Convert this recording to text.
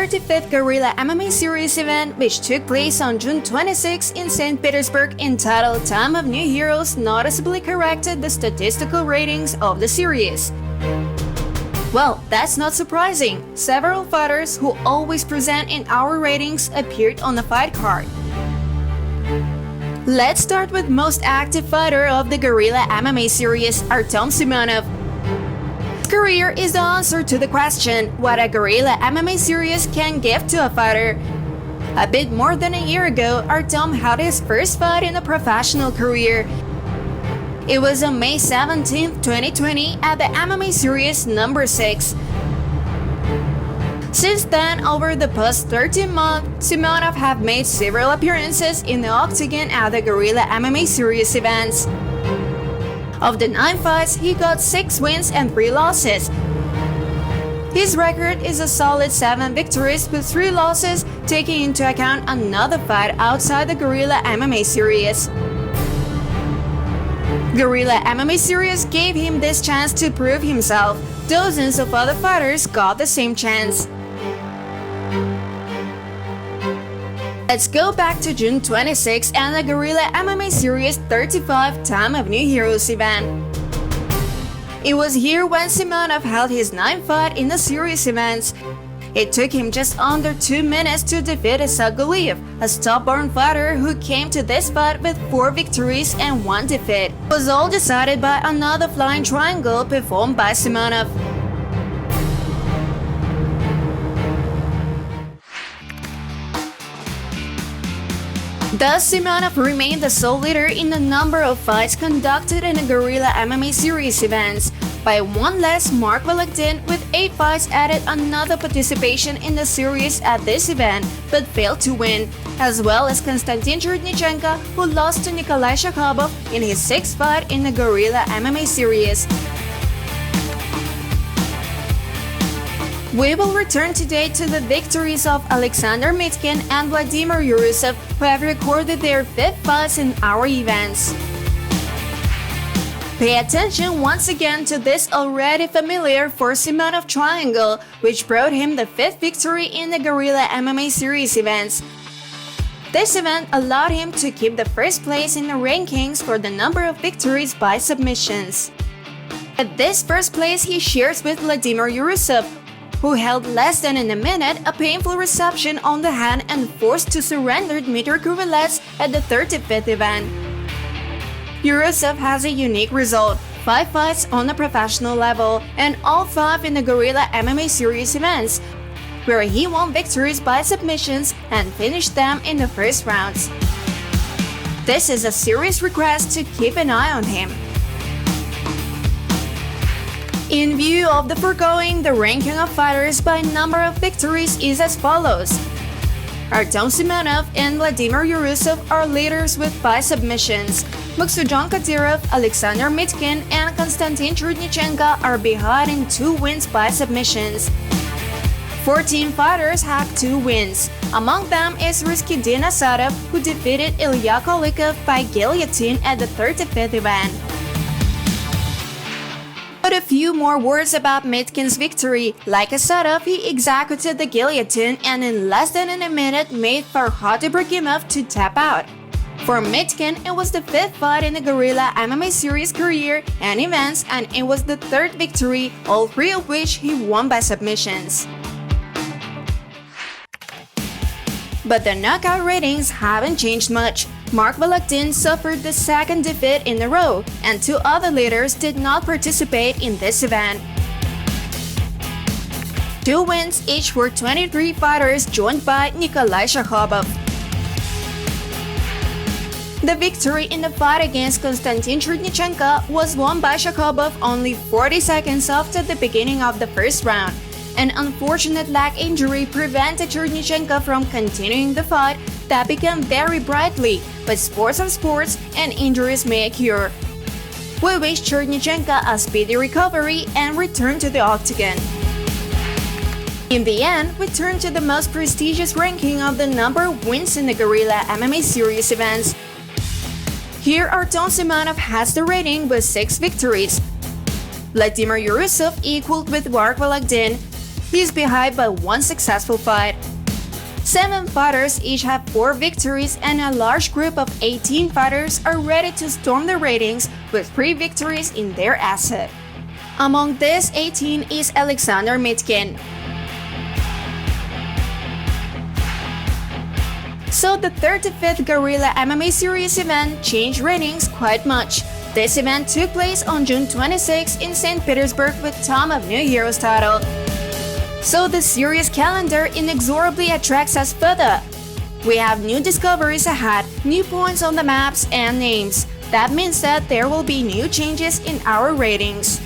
35th Gorilla MMA Series event, which took place on June 26 in St. Petersburg, entitled Time of New Heroes, noticeably corrected the statistical ratings of the series. Well, that's not surprising. Several fighters who always present in our ratings appeared on the fight card. Let's start with most active fighter of the Gorilla MMA series, Artem Simonov. His career is the answer to the question what a Gorilla MMA series can give to a fighter. A bit more than a year ago, Artem had his first fight in a professional career. It was on May 17, 2020 at the MMA Series number 6. Since then, over the past 13 months, Simonov have made several appearances in the octagon at the Gorilla MMA Series events. Of the 9 fights, he got 6 wins and 3 losses. His record is a solid 7 victories with 3 losses, taking into account another fight outside the Gorilla MMA Series. Gorilla MMA Series gave him this chance to prove himself. Dozens of other fighters got the same chance. Let's go back to June 26 and the Gorilla MMA Series-35 Time of New Heroes event. It was here when Simonov held his 9th fight in the series events. It took him just under 2 minutes to defeat Isaac Guliyev, a stubborn fighter who came to this fight with 4 victories and 1 defeat. It was all decided by another flying triangle performed by Simonov. Thus, Simonov remained the sole leader in the number of fights conducted in the Gorilla MMA Series events. By one less, Mark Volokdin with 8 fights added another participation in the series at this event, but failed to win, as well as Konstantin Chernyshenko, who lost to Nikolai Shakhabov in his 6th fight in the Gorilla MMA Series. We will return today to the victories of Alexander Mitkin and Vladimir Yurusov, who have recorded their 5th fights in our events. Pay attention once again to this already familiar for Simonov triangle, which brought him the 5th victory in the Gorilla MMA Series events. This event allowed him to keep the first place in the rankings for the number of victories by submissions. At this first place he shares with Vladimir Yurusov, who held less than in a minute a painful reception on the hand and forced to surrender Dmitry Kruvelets at the 35th event. Yurusov has a unique result, 5 fights on a professional level, and all 5 in the Gorilla MMA Series events, where he won victories by submissions and finished them in the first rounds. This is a serious request to keep an eye on him. In view of the foregoing, the ranking of fighters by number of victories is as follows. Artem Simonov and Vladimir Yurusov are leaders with 5 submissions. Maksudjon Kadyrov, Alexander Mitkin, and Konstantin Chernyshenko are behind in 2 wins by submissions. 14 fighters have 2 wins. Among them is Rizkidin Asadov, who defeated Ilya Kolikov by guillotine at the 35th event. But a few more words about Mitkin's victory. Like Asadov, he executed the guillotine and in less than a minute made Farhad Ibragimov to tap out. For Mitkin, it was the 5th fight in the Gorilla MMA Series career and events, and it was the 3rd victory, all 3 of which he won by submissions. But the knockout ratings haven't changed much. Mark Volokdin suffered the 2nd defeat in a row, and 2 other leaders did not participate in this event. 2 wins each for 23 fighters joined by Nikolai Shakhabov. The victory in the fight against Konstantin Chernyshenko was won by Shakhabov only 40 seconds after the beginning of the first round. An unfortunate leg injury prevented Chernyshenko from continuing the fight that began very brightly, but sports are sports and injuries may occur. We wish Chernyshenko a speedy recovery and return to the octagon. In the end, we turn to the most prestigious ranking of the number of wins in the Gorilla MMA Series events. Here Artem Simonov has the rating with 6 victories. Vladimir Yurusov equaled with Mark Volokdin. He's behind by one successful fight. 7 fighters each have 4 victories, and a large group of 18 fighters are ready to storm the ratings with 3 victories in their asset. Among these 18 is Alexander Mitkin. So the 35th Gorilla MMA Series event changed ratings quite much. This event took place on June 26 in St. Petersburg with Tom of New Heroes title. So the series calendar inexorably attracts us further. We have new discoveries ahead, new points on the maps and names. That means that there will be new changes in our ratings.